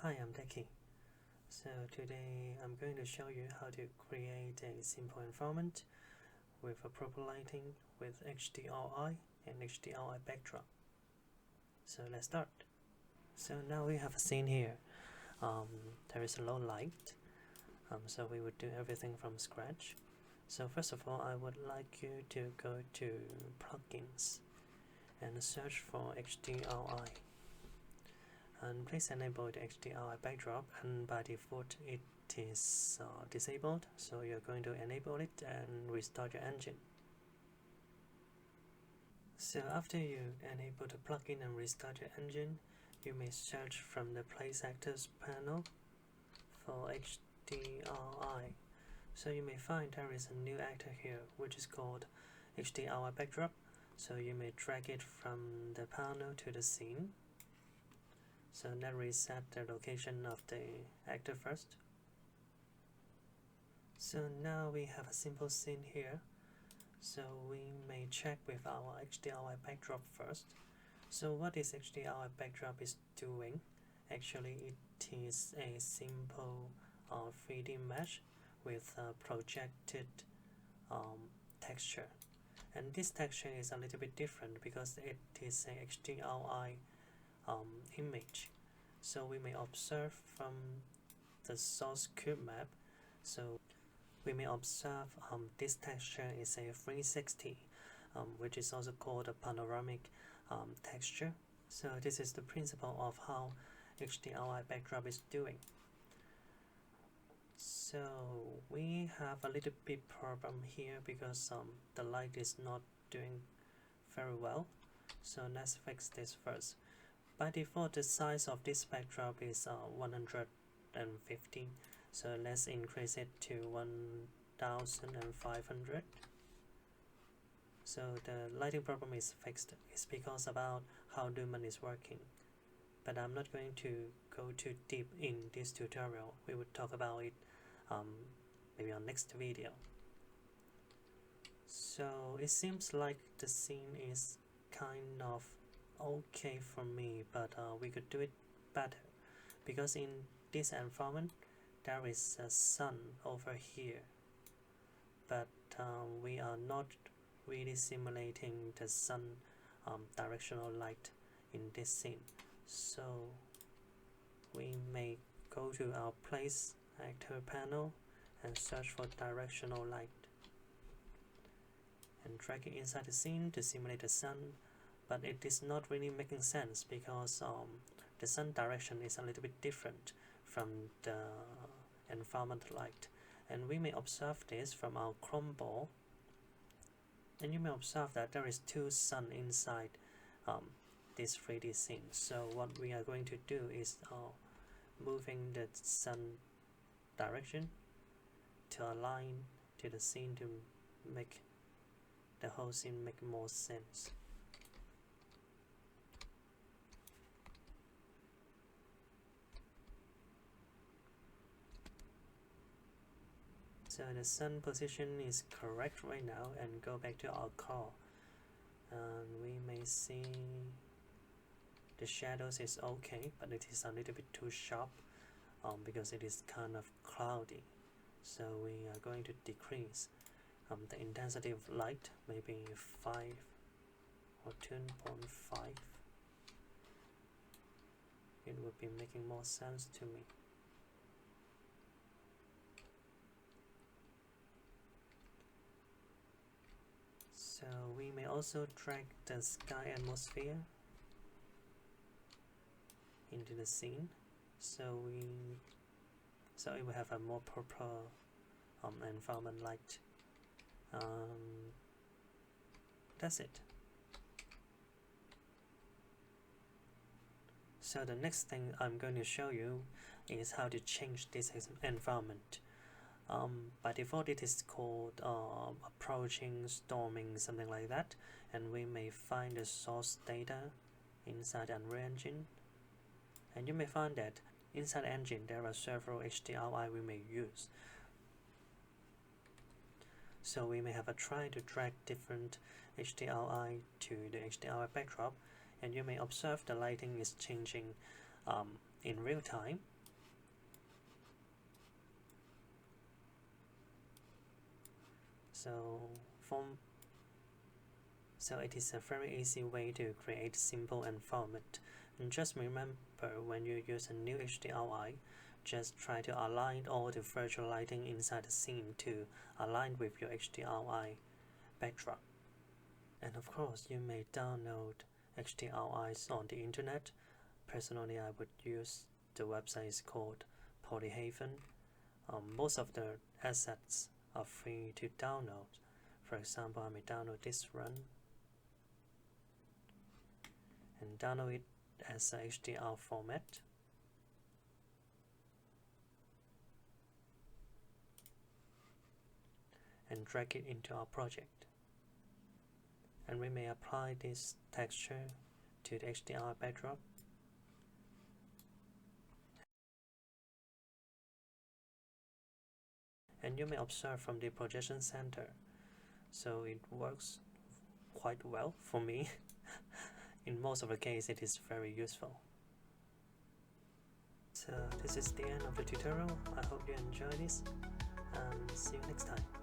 Hi, I'm Deki. So today I'm going to show you how to create a simple environment with a proper lighting with HDRI and HDRI backdrop. So let's start. So now we have a scene here. There is a low light, so we would do everything from scratch. So first of all, I would like you to go to plugins and search for HDRI. And please enable the HDRI backdrop, and by default it is disabled, so you're going to enable it and restart your engine. So after you enable the plugin and restart your engine, you may search from the Place Actors panel for HDRI. So you may find there is a new actor here which is called HDRI backdrop, so you may drag it from the panel to the scene. So let's reset the location of the actor first. So now we have a simple scene here. So we may check with our HDRI backdrop first. So what this HDRI backdrop is doing, actually it is a simple 3D mesh with a projected texture. And this texture is a little bit different because it is a HDRI image. So we may observe from the source cube map, so we may observe this texture is a 360, which is also called a panoramic texture. So this is the principle of how HDRI backdrop is doing. So we have a little bit problem here because the light is not doing very well. So let's fix this first. By default, the size of this backdrop is 150, so let's increase it to 1500. So the lighting problem is fixed. It's because about how Lumen is working. But I'm not going to go too deep in this tutorial. We will talk about it maybe on next video. So it seems like the scene is kind of okay for me, but we could do it better because in this environment there is a sun over here, but we are not really simulating the sun directional light in this scene. So we may go to our Place Actor panel and search for directional light and drag it inside the scene to simulate the sun. But it is not really making sense because the sun direction is a little bit different from the environment light, and we may observe this from our chrome ball, and you may observe that there is two sun inside this 3D scene. So what we are going to do is moving the sun direction to align to the scene to make the whole scene make more sense. So the sun position is correct right now, and go back to our car, and we may see the shadows is okay, but it is a little bit too sharp because it is kind of cloudy. So we are going to decrease the intensity of light, maybe 5 or 10.5. It would be making more sense to me. So we may also drag the sky atmosphere into the scene, so it will have a more proper environment light. That's it. So the next thing I'm going to show you is how to change this environment. By default it is called approaching, storming, something like that, and we may find the source data inside the Unreal Engine, and you may find that inside the engine there are several HDRI we may use. So we may have a try to drag different HDRI to the HDRI backdrop, and you may observe the lighting is changing in real time. So it is a very easy way to create simple environment. And just remember, when you use a new HDRI, just try to align all the virtual lighting inside the scene to align with your HDRI backdrop. And of course, you may download HDRIs on the internet. Personally, I would use the website is called Polyhaven. Most of the assets are free to download. For example, I may download this one and download it as a HDR format. And drag it into our project. And we may apply this texture to the HDR backdrop. And you may observe from the projection center. So it works quite well for me. In most of the case, it is very useful. So this is the end of the tutorial. I hope you enjoy this, and see you next time.